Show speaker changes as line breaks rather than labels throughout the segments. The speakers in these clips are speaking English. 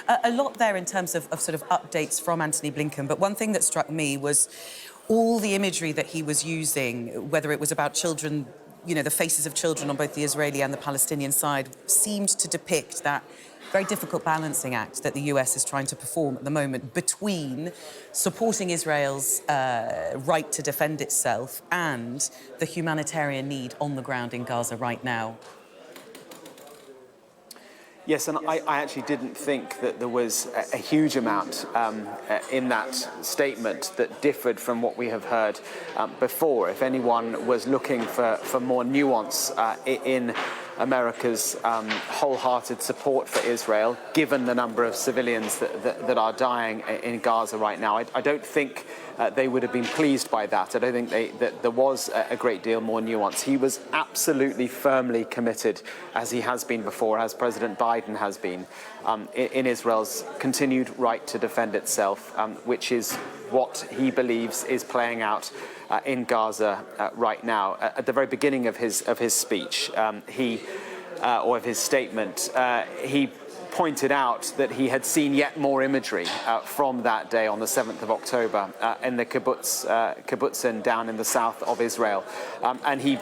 A lot there in terms of sort of updates from Anthony Blinken, but one thing that struck me was all the imagery that he was using, whether it was about children, you know, the faces of children on both the Israeli and the Palestinian side, seemed to depict that very difficult balancing act that the US is trying to perform at the moment between supporting Israel's right to defend itself and the humanitarian need on the ground in Gaza right now.
Yes, and I actually didn't think that there was a huge amount in that statement that differed from what we have heard before. If anyone was looking for more nuance in America's wholehearted support for Israel, given the number of civilians that are dying in Gaza right now, I don't think they would have been pleased by that. I don't think that there was a great deal more nuance. He was absolutely firmly committed, as he has been before, as President Biden has been, in Israel's continued right to defend itself, which is what he believes is playing out in Gaza right now. At the very beginning of his speech, or of his statement, he pointed out that he had seen yet more imagery from that day on the 7th of October in the kibbutzim down in the south of Israel. And he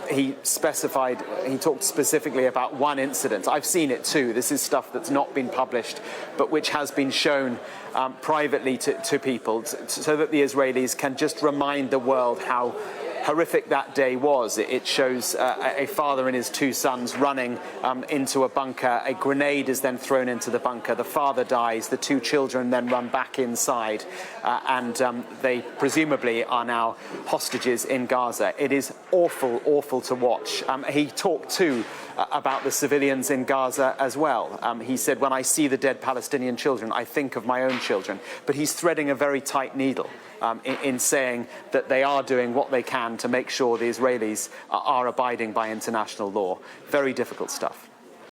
talked specifically about one incident. I've seen it too. This is stuff that's not been published, but which has been shown privately to people so that the Israelis can just remind the world how horrific that day was. It shows a father and his two sons running into a bunker. A grenade is then thrown into the bunker. The father dies. The two children then run back inside, and they presumably are now hostages in Gaza. It is awful, awful to watch. He talked too about the civilians in Gaza as well. He said, when I see the dead Palestinian children, I think of my own children. But he's threading a very tight needle in saying that they are doing what they can to make sure the Israelis are abiding by international law. Very difficult stuff.